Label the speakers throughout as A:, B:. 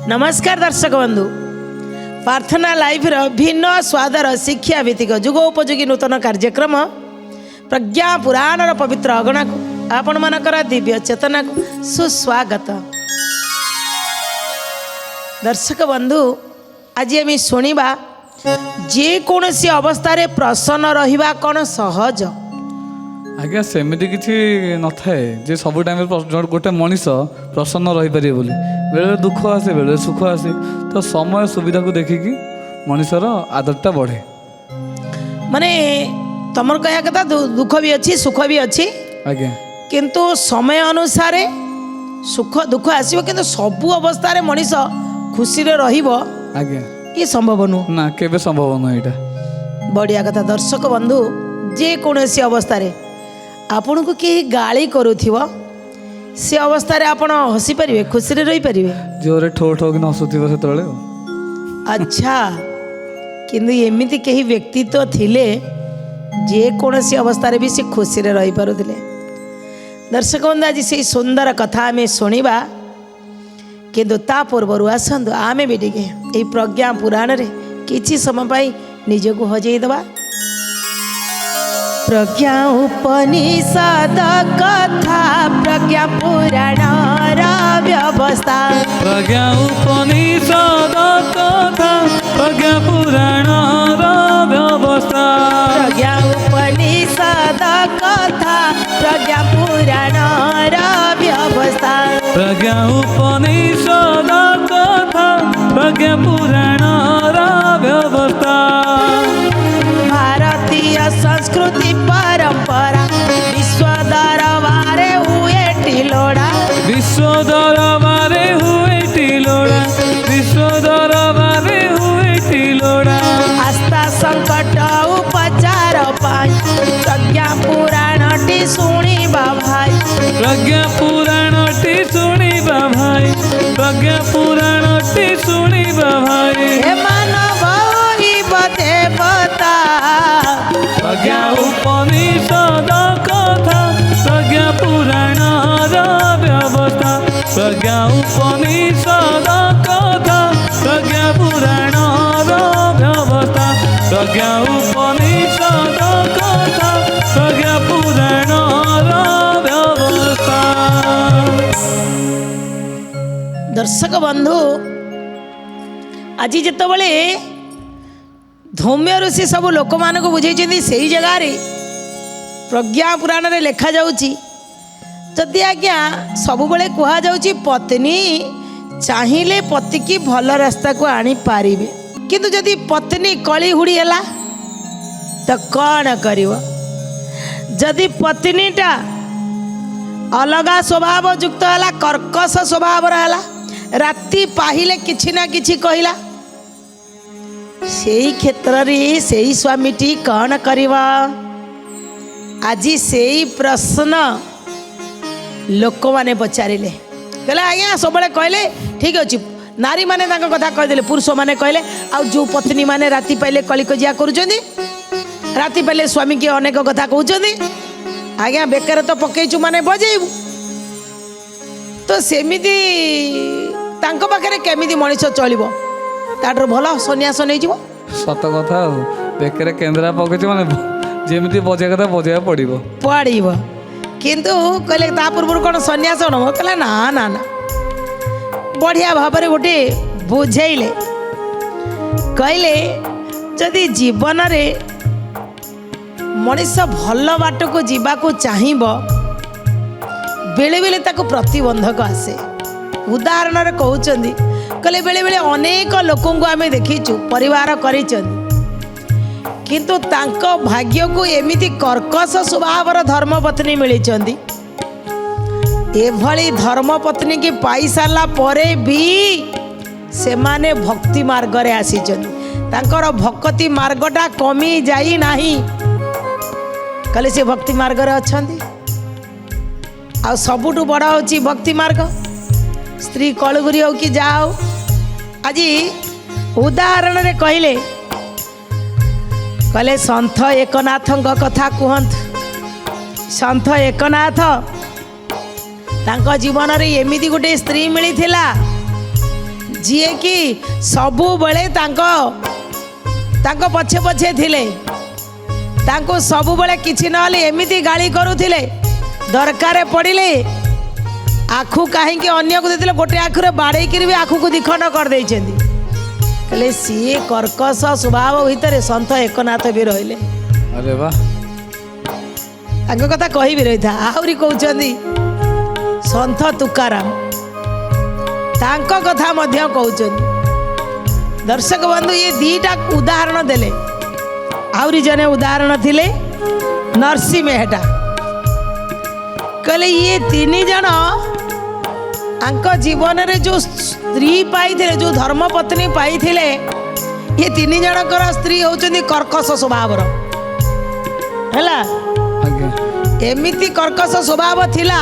A: नमस्कार दर्शक बंधु, प्रार्थना लाइव भिन्न स्वादर शिक्षा भित्तिक जुगोपयोगी नूतन कार्यक्रम प्रज्ञा पुराण पवित्र अगणा को आपण मानकर दिव्य चेतना को सुस्वागत। दर्शक बंधु, आज आम शुणा जेकोसी अवस्था प्रसन्न रहिबा कौन सहज।
B: आज्ञा सेमती किसी न थाए जे सब टाइम गोटे मनीष प्रसन्न रही पारे बोली बेले दुख आसे बेले सुख आसे तो समय सुविधा को देखिकी मनीषर आदतटा बढ़े।
A: माने तमर कया कथा दुख भी अच्छी सुख भी अच्छी
B: आज्ञा
A: किंतु समय अनुसार सुख दुख आसीबो किंतु सबु अवस्था रे मनीष खुशी रे रहिबो
B: आज्ञा
A: ये संभव नु
B: ना केबे संभव न एटा।
A: बढ़िया कथा। दर्शक बंधु, जे कोनोसी अवस्था रे आपन को के गाली करूथिबो से अवस्था रे आपण हसी परिबे, खुशी रे रही परिबे।
B: जोरे ठो ठो कि हसुथिबो सेतळे।
A: अच्छा, किंतु एमिति केही व्यक्ति तो थिले जे कोनोसी अवस्था रे भी से खुशी रे रही पारुथिले। दर्शक बंधु, आज से सुंदर कथा आमे सुनिबा किंतु ता पूर्व आसंतु आमे भी टिके एई प्रज्ञा पुराण रे किछि समय पाई निजको हजेई दबा। प्रज्ञा उपनिषद कथा प्रज्ञा पुराण व्यवस्था।
B: प्रज्ञा उपनिषद कथा प्रज्ञा पुराण व्यवस्था।
A: प्रज्ञा उपनिषद कथा प्रज्ञा पुराण व्यवस्था।
B: प्रज्ञा उपनिषद कथा प्रज्ञा पुराण व्यवस्था।
A: भारतीय संस्कृति परंपरा विश्व दरबारे हुए टिलोड़ा।
B: विश्व दरबारे हुए टिलोड़ा। विश्व दरबारे हुए टिलोड़ा।
A: आस्था संकट उपचार पाई प्रज्ञा पुराण टी शुणिबा भाई।
B: प्रज्ञा पुराण टी शुणिबा भाई। प्रज्ञा पुराण टी शुणिबा भाई।
A: हे मानव देवता
B: प्रज्ञा उपनिषद कथा प्रज्ञा पुराण व्यवस्था। प्रज्ञा उपनिषद कथा प्रज्ञा पुराण व्यवस्था। प्रज्ञा उपनिषद कथा प्रज्ञा पुराण व्यवस्था।
A: दर्शक बंधु, आज जितेबाला धौम्य ऋषि सब लोक मान को बुझे से ही जगार प्रज्ञा पुराण रे लेखा जाउची जदि आज्ञा सब बेले कहा जाउची पत्नी चाहिए पति की भल रास्ता को आनी पारिबे, किंतु जदि पत्नी कली हुड़ी हैला तो कौन करिवो। जदि पत्नीटा अलगा स्वभाव युक्त हैला, कर्कश स्वभाव रहला, राति पाहिले किछि ना किछि कहिला, सेई क्षेत्र रे सेई स्वामीटी कौन करिवा। आज सेई प्रश्न लोक माने पचारिले, कहले आज्ञा सब कहले ठीक अच्छे नारी माने तांको कथा कहदेले, पुरुष माने कहले आ जो पत्नी माने राति पाइले कली कजिया करूचंदी, राति पाइले स्वामी के अनेक कथा कहउचंदी, आज्ञा बेकार तो पकेइचु माने बजेइबु। तो सेमिति तांको पाखरे केमिति मनीष चलिबो, ताटर भल सन्यास नहीं जीवो।
B: सत कथा बेकर केन्द्रा पकड़ माने जेमती बजे कथा बजे पड़ो
A: पड़ो, किंतु कहले ता पूर्व कौन सन्यास नब, कहले ना ना ना बढ़िया भाव गोटे बुझेले, कहले जदि जीवन रे मनीष भल बाट को जीवा को चाहिब बेले बेले ताको प्रतिबंधक आसे। उदाहरण रे कहउचंदी, कहले बेले बेले अनेक लोकों को आमे देखीचु परिवार करिचंदी किंतु तांको भाग्य को एमिति कर्कश स्वभावर धर्मपत्नी मिलिचंदी। एभली धर्मपत्नी की पाई साला परे भी से माने भक्ति मार्ग रे आसीचंदी, तांकर भक्ति मार्गटा कमी जाई नाही, कहले से भक्ति मार्ग रे अछंदी। आ सबुटु बड़ा होची भक्ति मार्ग, स्त्री कलगुरी हो कि जाओ। आज उदाहरण रे कहले कहले सन्थ एकनाथ कथा कहत। सन्थ एकनाथ तांको जीवन रे एमिति गोटे स्त्री मिली थिला ଯିଏ କି ସବୁବେଳେ ତାଙ୍କ ପଛେ ପଛେ ଥିଲେ, ତାଙ୍କୁ ସବୁବେଳେ କିଛି ନହେଲେ ଏମିତି ଗାଳି କରୁଥିଲେ, ଦରକାର ପଡ଼ିଲେ ଆଖୁ କାହିଁକି ଅନ୍ୟକୁ ଦେଇଥିଲେ, ଗୋଟେ ଆଖୁରେ ବାଡ଼େଇକିରି ବି ଆଖୁକୁ ଦ୍ୱିଖଣ୍ଡ କରିଦେଇଛନ୍ତି। କହିଲେ ସିଏ କର୍କଶ ସ୍ୱଭାବ ଭିତରେ ସନ୍ଥ ଏକନାଥ ବି ରହିଲେ।
B: अरे वाह,
A: ତାଙ୍କ କଥା କହିବି ରହିଥା। ଆହୁରି କହୁଛନ୍ତି ସନ୍ଥ ତୁକାରାମ, ତାଙ୍କ କଥା ମଧ୍ୟ କହୁଛନ୍ତି। ଦର୍ଶକ ବନ୍ଧୁ, ଇଏ ଦିଟା ଉଦାହରଣ ଦେଲେ। ଆହୁରି ଜଣେ ଉଦାହରଣ ଥିଲେ ନରସିଂହ ମେହେଟା। କହିଲେ ଇଏ ତିନି ଜଣ ଆଙ୍କ ଜୀବନରେ ଯେଉଁ ସ୍ତ୍ରୀ ପାଇଥିଲେ, ଯେଉଁ ଧର୍ମପତ୍ନୀ ପାଇଥିଲେ, ଇଏ ତିନି ଜଣଙ୍କର ସ୍ତ୍ରୀ ହେଉଛନ୍ତି କର୍କଶ ସ୍ୱଭାବର। ହେଲା,
B: आज्ञा
A: ଏମିତି କର୍କଶ ସ୍ୱଭାବ ଥିଲା।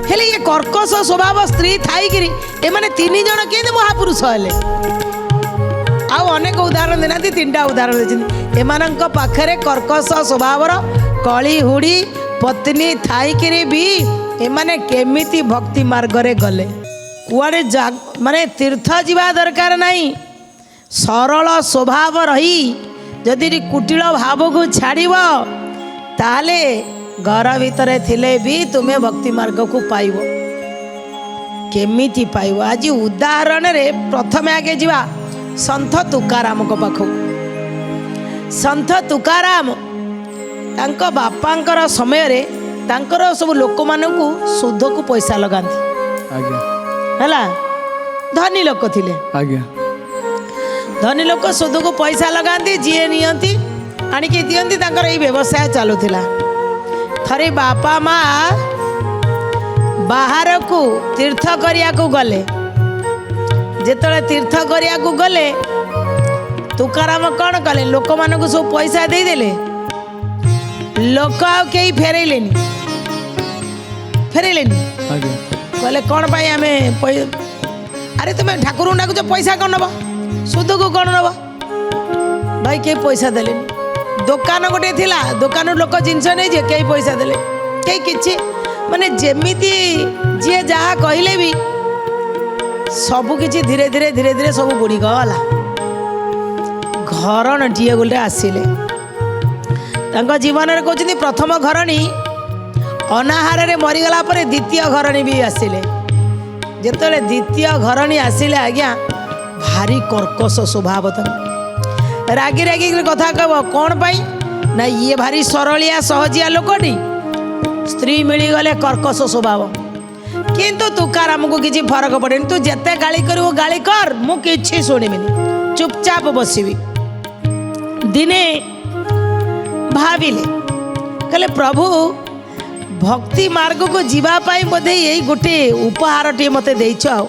A: ହେଲେ ଇଏ କର୍କଶ ସ୍ୱଭାବ ସ୍ତ୍ରୀ ଥାଇକିରି ଏମାନେ ତିନି ଜଣ କେମିତି ମହାପୁରୁଷ ହେଲେ? ଆଉ ଅନେକ ଉଦାହରଣ ଦେଇନାହାନ୍ତି, ତିନିଟା ଉଦାହରଣ ଦେଇଛନ୍ତି। ଏମାନଙ୍କ ପାଖରେ କର୍କଶ ସ୍ୱଭାବର କଳି ହୁଡ଼ି ପତ୍ନୀ ଥାଇକିରି ବି ଏମାନେ କେମିତି ଭକ୍ତି ମାର୍ଗରେ ଗଲେ? କୁଆଡ଼େ ମାନେ ତୀର୍ଥ ଯିବା ଦରକାର ନାହିଁ। ସରଳ ସ୍ୱଭାବ ରହି ଯଦି କୁଟିଳ ଭାବକୁ ଛାଡ଼ିବ, ତାହେଲେ ଘର ଭିତରେ ଥିଲେ ବି ତୁମେ ଭକ୍ତି ମାର୍ଗକୁ ପାଇବ। କେମିତି ପାଇବ? ଆଜି ଉଦାହରଣରେ ପ୍ରଥମେ ଆଗେ ଯିବା ସନ୍ଥ ତୁକାରାମଙ୍କ ପାଖକୁ। ସନ୍ଥ ତୁକାରାମ ତାଙ୍କ ବାପାଙ୍କର ସମୟରେ ତାଙ୍କର ସବୁ ଲୋକମାନଙ୍କୁ ସୁଧକୁ ପଇସା ଲଗାନ୍ତି।
B: आज्ञा
A: ହେଲା, ଧନୀ ଲୋକ ଥିଲେ।
B: आज्ञा
A: ଧନୀ ଲୋକ ସୁଧକୁ ପଇସା ଲଗାନ୍ତି, ଯିଏ ନିଅନ୍ତି ଆଣିକି ଦିଅନ୍ତି। ତାଙ୍କର ଏଇ ବ୍ୟବସାୟ ଚାଲୁଥିଲା। ଥରେ ବାପା ମା ବାହାରକୁ ତୀର୍ଥ କରିବାକୁ ଗଲେ। ଯେତେବେଳେ ତୀର୍ଥ କରିବାକୁ ଗଲେ, ତୁକାରାମ କ'ଣ କଲେ? ଲୋକମାନଙ୍କୁ ସବୁ ପଇସା ଦେଇଦେଲେ। ଲୋକ ଆଉ କେହି ଫେରେଇଲେନି।
B: आज्ञा
A: କହିଲେ କ'ଣ ପାଇଁ ଆମେ ଆରେ ତୁମେ ଠାକୁରଙ୍କୁ ଡାକୁଛ, ପଇସା କ'ଣ ନେବ? ସୁଧକୁ କ'ଣ ନେବ? ଭାଇ କେହି ପଇସା ଦେଲେନି। ଦୋକାନ ଗୋଟେ ଥିଲା, ଦୋକାନରୁ ଲୋକ ଜିନିଷ ନେଇଯିବେ, କେହି ପଇସା ଦେଲେ, କେହି କିଛି। ମାନେ ଯେମିତି ଯିଏ ଯାହା କହିଲେ ବି ସବୁ କିଛି ଧୀରେ ଧୀରେ ଧୀରେ ଧୀରେ ସବୁ ବୁଡ଼ିଗଲା। ଘରଣୀଟିଏ ଗୋଟେ ଆସିଲେ ତାଙ୍କ ଜୀବନରେ। କହୁଛନ୍ତି ପ୍ରଥମ ଘରଣୀ ଅନାହାରରେ ମରିଗଲା ପରେ ଦ୍ୱିତୀୟ ଘରଣୀ ବି ଆସିଲେ। ଯେତେବେଳେ ଦ୍ୱିତୀୟ ଘରଣୀ ଆସିଲେ, ଆଜ୍ଞା ଭାରି କର୍କଶ ସ୍ୱଭାବ। ତାଙ୍କ ରାଗି ରାଗି କଥା କହିବ। କ'ଣ ପାଇଁ ନା ଇଏ ଭାରି ସରଳିଆ ସହଜିଆ ଲୋକଟି, ସ୍ତ୍ରୀ ମିଳିଗଲେ କର୍କଶ ସ୍ୱଭାବ। କିନ୍ତୁ ତୁକାରାମକୁ କିଛି ଫରକ ପଡ଼େନି। ତୁ ଯେତେ ଗାଳି କରିବୁ ଗାଳି କର, ମୁଁ କିଛି ଶୁଣିବିନି, ଚୁପଚାପ ବସିବି। ଦିନେ ଭାବିଲେ, କହିଲେ ପ୍ରଭୁ ଭକ୍ତି ମାର୍ଗକୁ ଯିବା ପାଇଁ ବୋଧେ ଏଇ ଗୋଟେ ଉପହାରଟିଏ ମୋତେ ଦେଇଛ। ଆଉ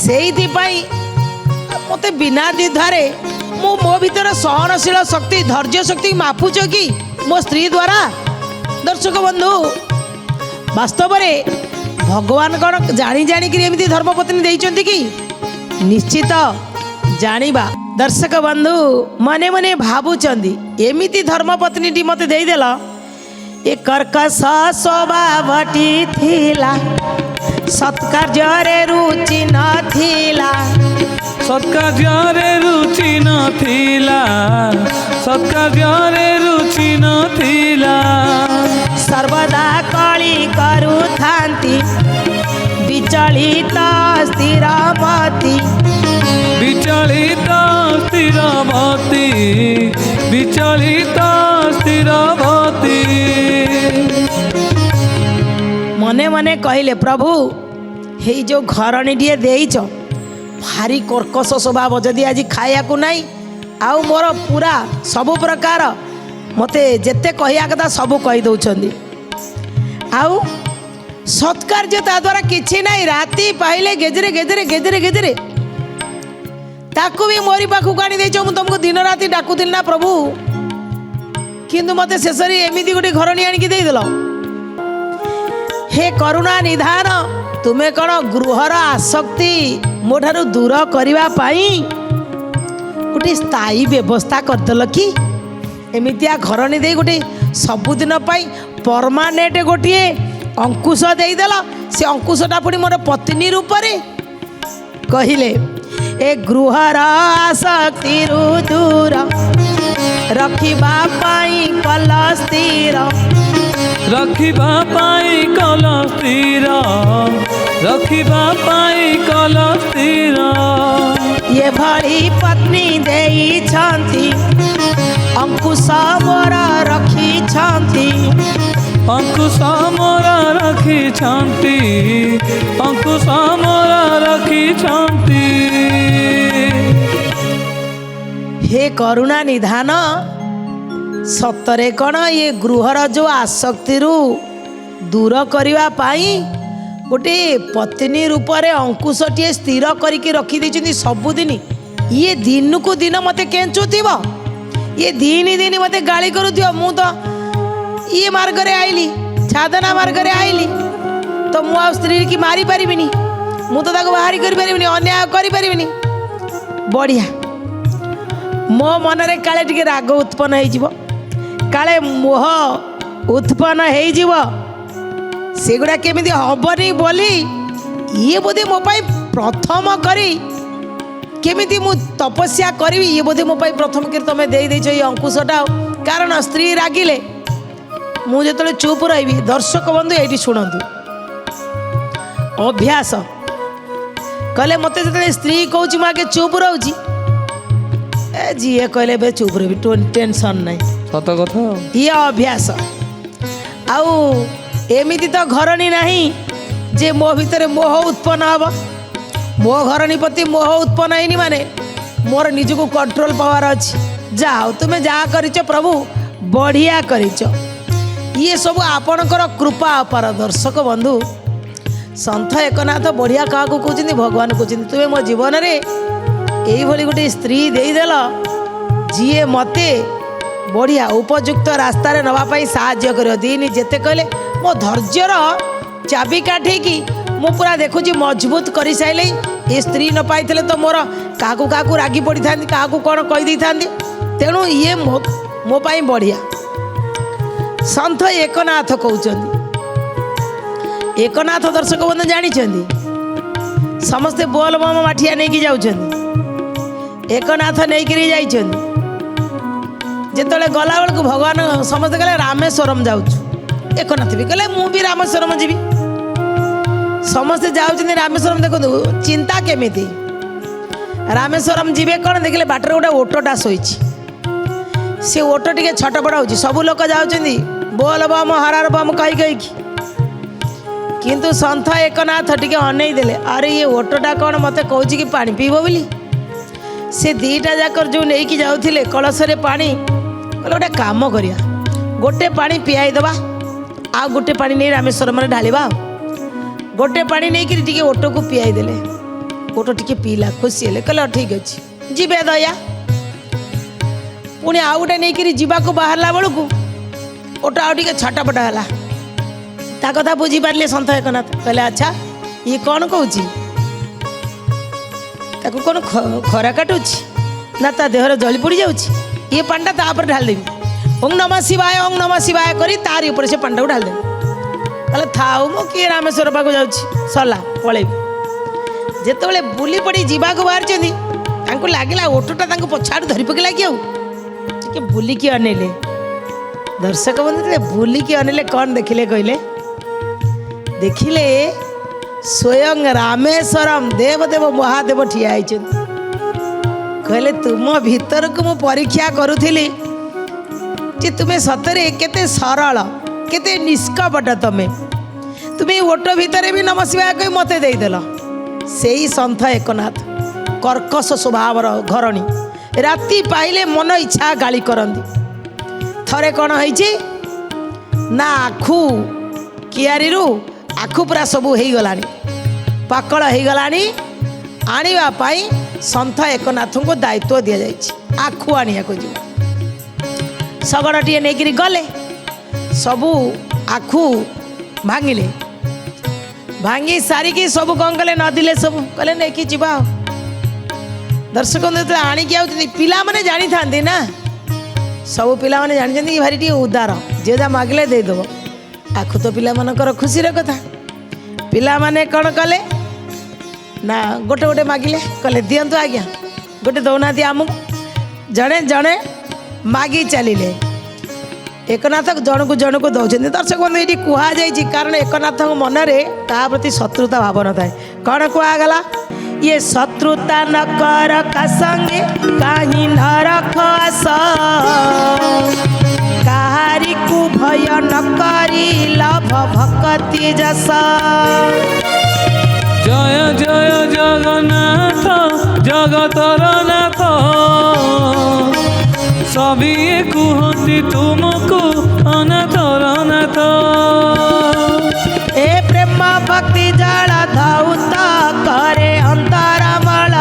A: ସେଇଥିପାଇଁ ମୋତେ ବିନା ଦ୍ୱିଧାରେ ମୋ ଭିତରେ ସହନଶୀଳ ଶକ୍ତି, ଧୈର୍ଯ୍ୟ ଶକ୍ତି ମାପୁଛ କି ମୋ ସ୍ତ୍ରୀ ଦ୍ୱାରା? ଦର୍ଶକ ବନ୍ଧୁ, ବାସ୍ତବରେ ଭଗବାନ କ'ଣ ଜାଣି ଜାଣିକିରି ଏମିତି ଧର୍ମପତ୍ନୀ ଦେଇଛନ୍ତି କି? ନିଶ୍ଚିତ ଜାଣିବା। ଦର୍ଶକ ବନ୍ଧୁ ମନେ ମନେ ଭାବୁଛନ୍ତି, ଏମିତି ଧର୍ମପତ୍ନୀଟି ମୋତେ ଦେଇଦେଲ, ଏ କର୍କଶ ସ୍ୱଭାବଟି ଥିଲା, ସତ୍କାର୍ଯ୍ୟରେ ରୁଚି ନଥିଲା।
B: ସତ୍କାର୍ଯ୍ୟରେ ରୁଚି ନଥିଲା, ସତ୍କାର୍ଯ୍ୟରେ ରୁଚି ନଥିଲା।
A: ସର୍ବଦା କଳି କରୁଥାନ୍ତି, ବିଚଳିତ ସ୍ଥିରମତି।
B: ବିଚଳିତ ସ୍ଥିରମତି, ବିଚଳିତ ସ୍ଥିରମତି।
A: ମନେ ମନେ କହିଲେ, ପ୍ରଭୁ ହେଇ ଯେଉଁ ଘରଣୀଟିଏ ଦେଇଛ, ଭାରି କର୍କଶ ସ୍ୱଭାବ। ଯଦି ଆଜି ଖାଇବାକୁ ନାହିଁ, ଆଉ ମୋର ପୁରା ସବୁ ପ୍ରକାର ମୋତେ ଯେତେ କହିବା କଥା ସବୁ କହିଦେଉଛନ୍ତି। ଆଉ ସତ୍କାର୍ଯ୍ୟ ତା ଦ୍ୱାରା କିଛି ନାହିଁ। ରାତି ପାଇଲେ ଗେଜରେ ଗେଜରେ ଗେଜରେ ଗେଜରେ ତାକୁ ବି ମୋରି ପାଖକୁ ଆଣି ଦେଇଛ। ମୁଁ ତୁମକୁ ଦିନ ରାତି ଡାକୁଥିଲି ନା ପ୍ରଭୁ, କିନ୍ତୁ ମୋତେ ଶେଷରେ ଏମିତି ଗୋଟେ ଘରଣୀ ଆଣିକି ଦେଇଦେଲ। ହେ କରୁଣା ନିଧାନ, ତୁମେ କ'ଣ ଗୃହର ଆସକ୍ତି ମୋ ଠାରୁ ଦୂର କରିବା ପାଇଁ ଗୋଟେ ସ୍ଥାୟୀ ବ୍ୟବସ୍ଥା କରିଦେଲ କି? ଏମିତିଆ ଘରଣୀ ଦେଇ ଗୋଟେ ସବୁଦିନ ପାଇଁ ପରମାନେଣ୍ଟ ଗୋଟିଏ ଅଙ୍କୁଶ ଦେଇଦେଲ। ସେ ଅଙ୍କୁଶଟା ପୁଣି ମୋର ପତ୍ନୀ ରୂପରେ। କହିଲେ ଏ ଗୃହର ଆସକ୍ତିରୁ ଦୂର ରଖିବା ପାଇଁ କଲ ସ୍ଥିର
B: ରଖିବା ପାଇଁ କଲ ସ୍ଥିର ରଖିବା ପାଇଁ କଲ ସ୍ଥିର
A: ଏଭଳି ପତ୍ନୀ ଦେଇଛନ୍ତି ଅଙ୍କୁଶ ମୋର ରଖିଛନ୍ତି
B: ଅଙ୍କୁଶ ମୋର ରଖିଛନ୍ତି ଅଙ୍କୁଶ ମୋର ରଖିଛନ୍ତି।
A: ହେ କରୁଣା ନିଧାନ ସତରେ କ'ଣ ଏ ଗୃହର ଯେଉଁ ଆସକ୍ତିରୁ ଦୂର କରିବା ପାଇଁ ଗୋଟେ ପତ୍ନୀ ରୂପରେ ଅଙ୍କୁଶଟିଏ ସ୍ଥିର କରିକି ରଖିଦେଇଛନ୍ତି ସବୁଦିନ। ଇଏ ଦିନକୁ ଦିନ ମୋତେ କେଞ୍ଚୁଥିବ, ଇଏ ଦିନ ଦିନ ମୋତେ ଗାଳି କରୁଥିବ। ମୁଁ ତ ଇଏ ମାର୍ଗରେ ଆଇଲି, ସାଧନା ମାର୍ଗରେ ଆଇଲି, ତ ମୁଁ ଆଉ ସ୍ତ୍ରୀ କି ମାରିପାରିବିନି, ମୁଁ ତ ତାକୁ ବାହାରି କରିପାରିବିନି, ଅନ୍ୟାୟ କରିପାରିବିନି। ବଢ଼ିଆ, ମୋ ମନରେ କାଳେ ଟିକେ ରାଗ ଉତ୍ପନ୍ନ ହେଇଯିବ, କାଳେ ମୋହ ଉତ୍ପନ୍ନ ହେଇଯିବ, ସେଗୁଡ଼ା କେମିତି ହବନି ବୋଲି ଇଏ ବୋଧେ ମୋ ପାଇଁ ପ୍ରଥମ କରି କେମିତି ମୁଁ ତପସ୍ୟା କରିବି, ଇଏ ବୋଧେ ମୋ ପାଇଁ ପ୍ରଥମ କରି ତମେ ଦେଇଦେଇଛ ଏଇ ଅଙ୍କୁଶଟା। କାରଣ ସ୍ତ୍ରୀ ରାଗିଲେ ମୁଁ ଯେତେବେଳେ ଚୁପ୍ ରହିବି, ଦର୍ଶକ ବନ୍ଧୁ ଏଇଠି ଶୁଣନ୍ତୁ, ଅଭ୍ୟାସ କହିଲେ ମୋତେ ଯେତେବେଳେ ସ୍ତ୍ରୀ କହୁଛି ମୁଁ ଆଗେ ଚୁପ୍ ରହୁଛି, ଏ ଯିଏ କହିଲେ ଏବେ ଚୁପ୍ ରହିବି, ଟେନସନ୍ ନାହିଁ,
B: ସତ କଥା।
A: ଇଏ ଅଭ୍ୟାସ। ଆଉ ଏମିତି ତ ଘରଣୀ ନାହିଁ ଯେ ମୋ ଭିତରେ ମୋହ ଉତ୍ପନ୍ନ ହେବ। ମୋ ଘରଣୀ ପ୍ରତି ମୋହ ଉତ୍ପନ୍ନ ହେଇନି ମାନେ ମୋର ନିଜକୁ କଣ୍ଟ୍ରୋଲ ପାୱାର ଅଛି। ଯାଅ ତୁମେ ଯାହା କରିଛ ପ୍ରଭୁ ବଢ଼ିଆ କରିଛ, ଇଏ ସବୁ ଆପଣଙ୍କର କୃପା ଅପାର। ଦର୍ଶକ ବନ୍ଧୁ, ସନ୍ଥ ଏକନାଥ ବଢ଼ିଆ କାହାକୁ କହୁଛନ୍ତି? ଭଗବାନ କହୁଛନ୍ତି ତୁମେ ମୋ ଜୀବନରେ ଏଇଭଳି ଗୋଟେ ସ୍ତ୍ରୀ ଦେଇଦେଲ ଯିଏ ମୋତେ ବଢ଼ିଆ ଉପଯୁକ୍ତ ରାସ୍ତାରେ ନେବା ପାଇଁ ସାହାଯ୍ୟ କରିବ। ଦିନ ଯେତେ କହିଲେ ମୋ ଧୈର୍ଯ୍ୟର ଚାବି କାଠିକି ମୁଁ ପୁରା ଦେଖୁଛି ମଜବୁତ କରିସାରିଲେ। ଏ ସ୍ତ୍ରୀ ନ ପାଇଥିଲେ ତ ମୋର କାହାକୁ କାହାକୁ ରାଗି ପଡ଼ିଥାନ୍ତି, କାହାକୁ କ'ଣ କହିଦେଇଥାନ୍ତି। ତେଣୁ ଇଏ ମୋ ପାଇଁ ବଢ଼ିଆ। ସନ୍ଥ ଏକନାଥ କହୁଛନ୍ତି। ଏକନାଥ ଦର୍ଶକ ବନ୍ଧୁ ଜାଣିଛନ୍ତି, ସମସ୍ତେ ବୋଲ ବମ ମାଠିଆ ନେଇକି ଯାଉଛନ୍ତି, ଏକନାଥ ନେଇକିରି ଯାଇଛନ୍ତି। ଯେତେବେଳେ ଗଲାବେଳକୁ ଭଗବାନ ସମସ୍ତେ କହିଲେ ରାମେଶ୍ୱରମ ଯାଉଛୁ, ଏକନାଥ ବି କହିଲେ ମୁଁ ବି ରାମେଶ୍ୱରମ ଯିବି। ସମସ୍ତେ ଯାଉଛନ୍ତି ରାମେଶ୍ୱରମ। ଦେଖନ୍ତୁ ଚିନ୍ତା କେମିତି, ରାମେଶ୍ୱରମ ଯିବେ କ'ଣ, ଦେଖିଲେ ବାଟରେ ଗୋଟେ ଓଟଟା ଶୋଇଛି। ସେ ଓଟ ଟିକେ ଛଟପଟ ହେଉଛି, ସବୁ ଲୋକ ଯାଉଛନ୍ତି ବୋଲ ବମ ହରାର ବମ କହିକି, କିନ୍ତୁ ସନ୍ଥ ଏକନାଥ ଟିକେ ଅନେଇ ଦେଲେ, ଆରେ ଇଏ ଓଟଟା କ'ଣ ମୋତେ କହୁଛି କି ପାଣି ପିଇବ ବୋଲି। ସେ ଦୁଇଟା ଯାକ ଯେଉଁ ନେଇକି ଯାଉଥିଲେ କଳସରେ ପାଣି, କହିଲେ ଗୋଟେ କାମ କରିବା, ଗୋଟେ ପାଣି ପିଆଇ ଦେବା, ଆଉ ଗୋଟେ ପାଣି ନେଇ ରାମେଶ୍ୱରମରେ ଢାଳିବା। ଗୋଟେ ପାଣି ନେଇକିରି ଟିକେ ଓଟକୁ ପିଆଇ ଦେଲେ, ଓଟ ଟିକେ ପିଇଲା, ଖୁସି ହେଲେ, କହିଲେ ଠିକ୍ ଅଛି ଯିବେ ଦୟା। ପୁଣି ଆଉ ଗୋଟେ ନେଇକିରି ଯିବାକୁ ବାହାରିଲା ବେଳକୁ ଓଟ ଆଉ ଟିକେ ଛଟପଟ ହେଲା। ତା କଥା ବୁଝିପାରିଲେ ସନ୍ଥ ଏକନାଥ, କହିଲେ ଆଚ୍ଛା ଇଏ କ'ଣ କହୁଛି, ତାକୁ କ'ଣ ଖରା କାଟୁଛି ନା ତା ଦେହରେ ଜଳି ପଡ଼ି ଯାଉଛି, ଇଏ ପାଣିଟା ତା ଉପରେ ଢାଳିଦେବି, ଓଂ ନମଃ ଶିବାୟ ଓଂ ନମଃ ଶିବାୟ କରି ତାରି ଉପରେ ସେ ପାଣିଟାକୁ ଢାଳିଦେବି। କହିଲେ ଥାଉ, ମୁଁ କିଏ ରାମେଶ୍ୱର ପାଖକୁ ଯାଉଛି, ସରିଲା ପଳେଇବି। ଯେତେବେଳେ ବୁଲି ପଡ଼ି ଯିବାକୁ ବାହାରିଛନ୍ତି, ତାଙ୍କୁ ଲାଗିଲା ଓଟଟା ତାଙ୍କୁ ପଛଆଡ଼ୁ ଧରି ପକେଇଲା କି, ଆଉ ଟିକେ ବୁଲିକି ଅନେଇଲେ। ଦର୍ଶକ ବନ୍ଧୁ ଯେତେବେଳେ ବୁଲିକି ଅନେଇଲେ କ'ଣ ଦେଖିଲେ କହିଲେ? ଦେଖିଲେ ସ୍ୱୟଂ ରାମେଶ୍ୱରମ ଦେବଦେବ ମହାଦେବ ଠିଆ ହେଇଛନ୍ତି। କହିଲେ ତୁମ ଭିତରକୁ ମୁଁ ପରୀକ୍ଷା କରୁଥିଲି ଯେ ତୁମେ ସତରେ କେତେ ସରଳ, କେତେ ନିଷ୍କପଟ। ତୁମେ ଓଟ ଭିତରେ ବି ନମଃ ଶିବାୟ କହି ମୋତେ ଦେଇଦେଲ। ସେଇ ସନ୍ଥ ଏକନାଥ କର୍କଶ ସ୍ୱଭାବର ଘରଣୀ, ରାତି ପାଇଲେ ମନ ଇଚ୍ଛା ଗାଳି କରନ୍ତି। ଥରେ କ'ଣ ହେଇଛି ନା, ଆଖୁ କିଆରିରୁ ଆଖୁ ପୁରା ସବୁ ହେଇଗଲାଣି, ପାକଳ ହେଇଗଲାଣି, ଆଣିବା ପାଇଁ ସନ୍ଥ ଏକନାଥଙ୍କୁ ଦାୟିତ୍ୱ ଦିଆଯାଇଛି। ଆଖୁ ଆଣିବାକୁ ଯିବ, ଶଗଡ଼ଟିଏ ନେଇକିରି ଗଲେ, ସବୁ ଆଖୁ ଭାଙ୍ଗିଲେ, ଭାଙ୍ଗି ସାରିକି ସବୁ କ'ଣ କଲେ, ନଦିଲେ, ସବୁ କହିଲେ ନେଇକି ଯିବା। ଆଉ ଦର୍ଶକ ଯେତେବେଳେ ଆଣିକି ଆଉଛନ୍ତି, ପିଲାମାନେ ଜାଣିଥାନ୍ତି ନା, ସବୁ ପିଲାମାନେ ଜାଣିଛନ୍ତି ଭାରି ଟିକେ ଉଦାର, ଯିଏ ଯାହା ମାଗିଲେ ଦେଇଦେବ। ଆଖୁ ତ ପିଲାମାନଙ୍କର ଖୁସିର କଥା। ପିଲାମାନେ କ'ଣ କଲେ ନା गोटे गोटे मागिले कहले दियंतु आज्ञा गोटे दौना आमको जड़े जड़े मागी चलिले एकनाथ जन को दौरान दर्शक बंधु ये कहुई कारण एकनाथ मनरे ता प्रति शत्रुता भाव न थाए कौन कहगला ये शत्रुता न कर का संगे कहीं न रख आस कहारी को भय न करी लभ भक्ति जस
B: जय जय जगन्नाथ जगतर नाथ सभी कुहती तुमको अनाथर नाथ
A: ए प्रेम भक्ति जल धौत करे अंतर बल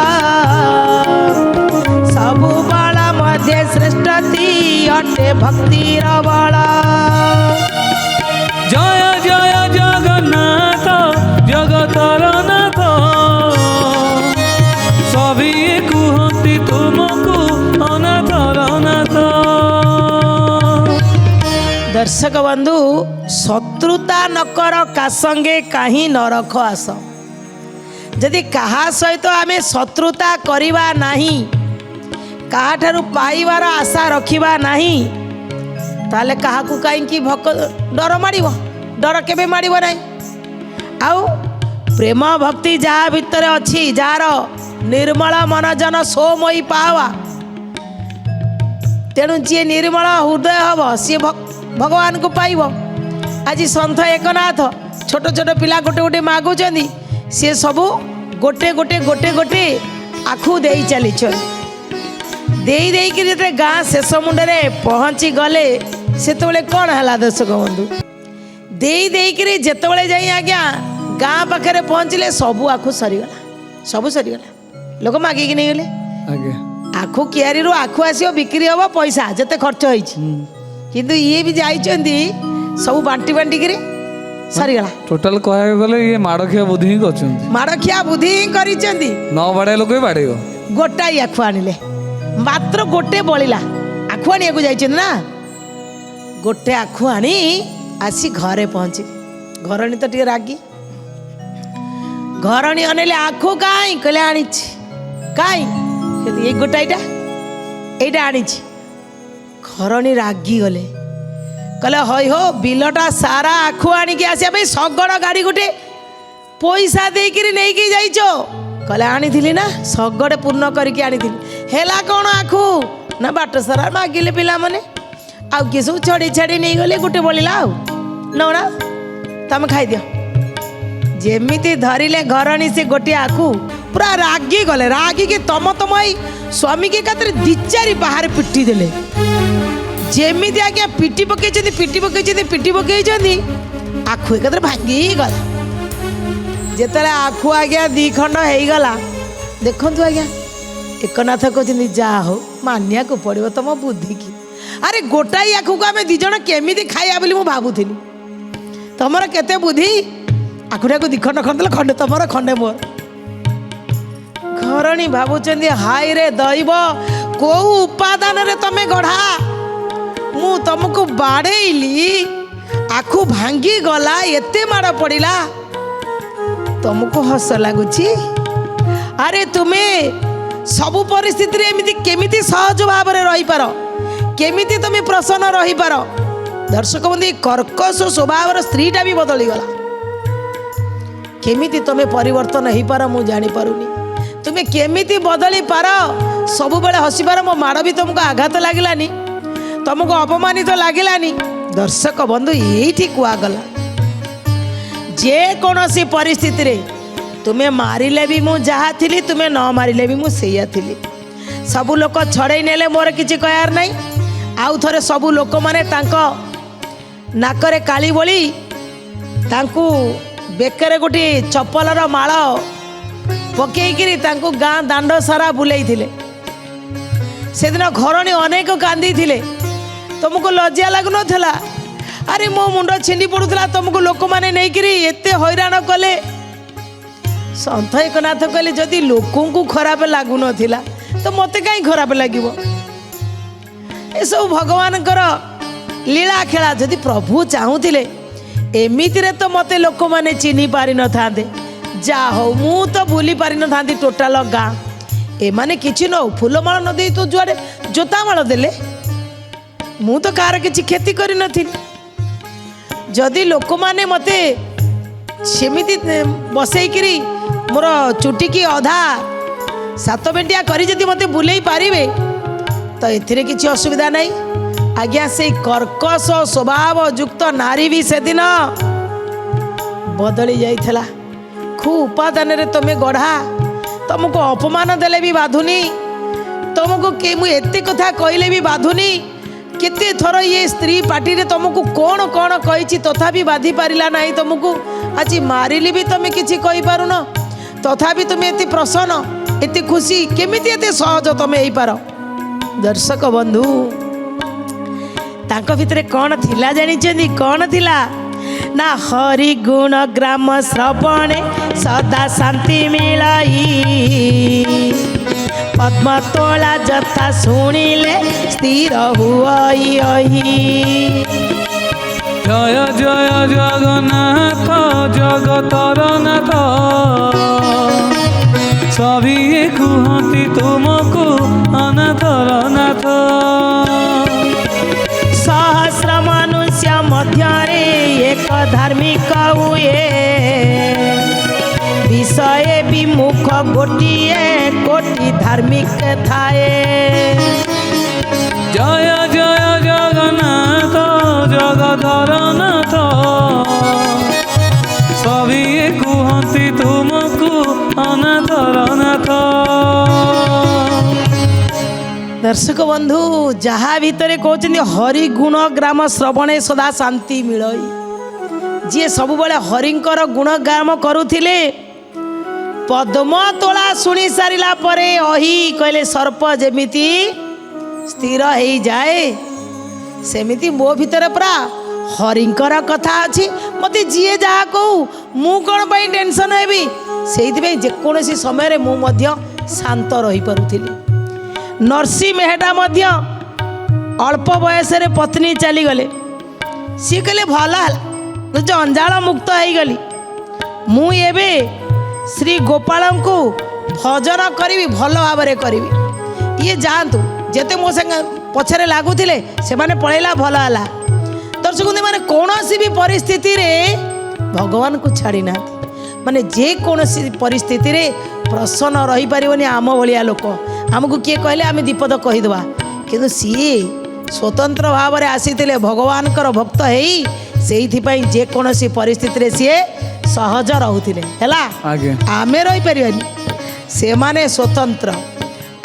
A: सबु बल मध्य श्रेष्ठती अटे भक्तिर बल
B: जय जय जगन्नाथ जगतर नाथ सभी कुहती तुमको अनाथर नाथ।
A: दर्शक बंधु शत्रुता न कर का संगे कहीं न रख आस जदि कहा सहित आमे शत्रुता करिबा नहीं काठारु पाइबार आशा रखिबा नहीं ताले काहाकू कहीं भक डर माड़िब डर केबे माड़िब नहीं आउ प्रेम भक्ति जहाँ भितर अच्छी जार निर्मल मन जन सोमयी पावा तेणु जी निर्मल हृदय हम सी भगवान को पाइब आज सन्थ एकनाथ छोट छोट पिला गोटे गोटे मागुंट सी सबू गोटे गोटे गोटे गोटे आखु दे चली देकि गाँ शेष मुंडे पहुँची गले से कौन है दर्शक बंधु देकि जिते जाई आज्ञा गाँ पाखे पहुँचले सबू आखु सरीगला सबू सरीगला लोक मागिकी नहीं गले आखु कियारी रू आखु आसो बिक्री हम पैसा जिते खर्च होती ये भी जाइंट सब बांटी बांटिक सरीगला
B: टोटाल कह गले ये माड़खिया बुद्धि ही कर
A: माड़खिया बुद्धि ही कर
B: न बाड़े लोक भी बाड़े
A: गोटाई आखु आनिले मात्र गोटे बलिला आखु आने को जाइए ना गोटे आखु आनी आसी घरे पहुँचे घरणी तो टे रागी घरणी अनेले आखु कहीं कहले आनी कहीं ये गोटाईटा यहीटा आनी घरणी रागी गले कहले हई हो बिलटा सारा आखु आणिकी आसिया शगड़ गाड़ी गोटे पैसा देकर नहीं जाइच कहले आनी ना शगड़े पूर्ण करके आनी हेला कौन आखु ना बाट सारा मागिले पिला माने आउ किए सब छड़ी छाड़ी नहीं गले गोटे बोलिला आउ नौना तमें खाई दियो जेमिति धरिले घरणी से गोटे आखु पूरा रागी गले रागी के तम स्वामी के कतरे दी चारि बाहर पिटी देले जेमिति आज्ञा पिटी पकई आखु एक भांगी गला जिते आखु आज्ञा दी खंड हो गला देखु आज्ञा एकनाथ कहते जा हो मानिया को पड़ो तुम बुद्धि की अरे गोटाई आखु को आम दिज केमी खाया बोली मुझे भावुली तुमर केते बुद्धि आखुटा को दिखंड खंड खंडे तुम खंडे मोर घरणी भावुं हाय रे दैव कौ उपादान रे तमे गढ़ा मु तुमको बाड़ेली आखु भांगी गला एते माड़ पड़ा तुमको हस लगुच अरे तुम्हें सबु परिस्थिति एमती केमिति सहज भाव में रही पार केमिति तुम्हें प्रसन्न रही पार दर्शक बंधु कर्कश स्वभाव स्त्रीटा भी बदली गला केमिति तुम्हें परिवर्तन हो पार मु जानी पारुनी तुम्हें केमिति बदली पार सब बेले हसी पार मो माड़ भी तुमको आघात लगलानी तुमको अपमानित तो लगलानी दर्शक बंधु ये कहगला जे कौनसी परिस्थिति रे तुम्हें मारिले भी मु जहाँ थी तुम्हें न मारिले भी मुझे थी सबू लोक छड़े नेले मोर किसी कहार नहीं आउ थे सबू लोक मैंने नाकरे काली बोली तांकू बेकरे गोटे चप्पलर माल पकईकरी गाँ दांड सारा बुलाई से दिन घरणी अनेक कांदी थिले तुमको लज्जा लगुन अरे मो मुंड छिंडी पड़ूला तुमको लोक मैंने नहीं एते हैरान कले सन्थ एकनाथ कहले जदि लोकों को खराब लगुन तो मत कहीं खराब लगे ये सब भगवान लीला खेला जदि प्रभु चाहूले एमिति तो मत लोक मैंने चिन्ह पारि न था जा हो मु तो भूली पारि न थांती टोटाल गाँ एमाने किछि न फूलमाଳ न देई तू जुआड़े जोतामाଳ देले मु तो कार किछि खेती करि नथिनी जदि लोक माने मते सेमिति बसैकिरी मोर चुटी की अधा सात बेंटिया करी जदि मते बुलेई पारिबे तो एथिरे किछि असुविधा नहीं आज्ञा से कर्कश स्वभाव युक्त नारी भी से दिन बदली जाइथला खू उपादान रे तमे गढ़ा तुमको अपमान देले भी बाधुनी तुमको के मु एते कथा कहले भी बाधुनी केते थर ये स्त्री पार्टी रे तुमको कौन कौन कही तथापि बाधी पारिला नहीं तुमको आज मारिली भी तुम किसी कही पारुन तथापि तुम एते प्रसन्न एते खुशी केमिति एते सहज तुम हो पार दर्शक बंधु तांको भितरे कौन थिला जानिछन्ती कौन थिला ना हरि गुण ग्राम श्रवणे सदा शांति मिलाई पद्म तोला जथा शुणिले स्थिर हुई
B: जय जय जगन्नाथ जगतर नाथ सभी कुहती तुमको अनाथर नाथ
A: सहस्र मनुष्य मध्य एक धार्मिक हुए विषय विमुख गोटिए कोटि धार्मिक थाए
B: जय जय जगन्नाथ जगधर नाथ सभी कुहती तुमको अनाथर नाथ।
A: दर्शक बंधु जहा भितर कहते हरि गुण ग्राम श्रवणे सदा शांति मिलई जी सब बड़े हरिंकर गुणगान करुथिले पद्म तोला शुणी सारिला परे अही कहले सर्प जेमिति स्थिर हो जाए सेमिति मो भितर पूरा हरिंकर कथा अच्छी मते जीए जहा कहू मु कौन पाई टेंशन हेबी से जेकोसी समय मु मध्य शांत रही पारुथिली नरसी मेहटा मध्य अल्प बयस रे पत्नी चली गले सी कहले भल जो अंजाल मुक्त हो गली मु एबे श्री गोपाल को भजन करी भल भाव करी ये जातु जेते मो संग पछरे लागुथिले से माने पळेला भल हला दर्शक माने कौनसी भी परिस्थिति रे भगवान को छाड़ी ना माने जे कौनसी परिस्थिति रे प्रसन्न रही पारिबनी आम भलिया लोक आमको किए कहले आम दीपद कहीदबा किंतु सी स्वतंत्र भाव में आसीथिले भगवान भक्त हेई सेइथिपाई जे कौनसी परिस्थिति रे सी सहज रहूथिले हैला आमे रही परिबनी से माने स्वतंत्र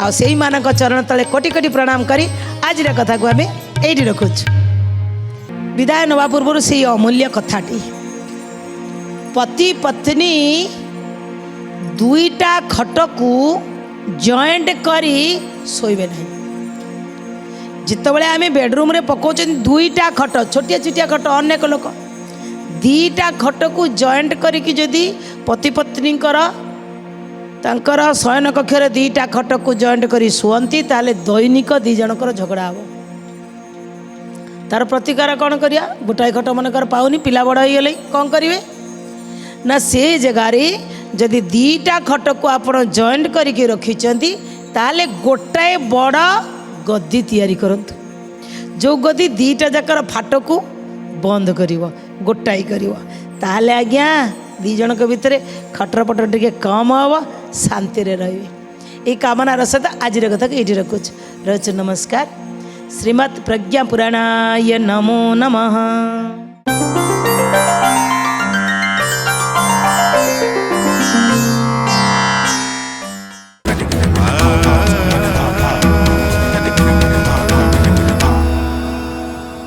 A: आ सेई मानक चरण तले कोटि कोटि प्रणाम करी आज कथा को आम एठी रखुछु विदाय नवा पूर्व से अमूल्य कथाटी पति पत्नी दुईटा खट को जॉइंट करी सोइबे नहीं जितेबाला आम बेडरूम रे पकाउछन दुईटा खट छोटिया छोटिया खट अनेक लोक दीटा खट को जॉइंट करिकी जदि पति पत्नी तांकर शयन कक्ष दीटा खट को जॉइंट करी शुअंती ताले दैनिक दी जनकर झगड़ा हम तार प्रतिकार कौन करिया गोटाए खट मनकर पाउनी पिला बड़ हो गले कौन करेंगे ना से जगार जदि दीटा खट को आपण जॉइंट करके रखिंट ताले गोटाए बड़ गद्दी तैयारी करंतु जो गद्दी दीटा जाकर फाट को बंद करिवो गोटाई करिवो ताले आज्ञा दी जनक भितर खटर पटर टिके कम हम शांति रे रहिबे। ए कामना सहित आज कथा को ये रखुच रच नमस्कार। श्रीमद् प्रज्ञा पुराणाय नमो नमः।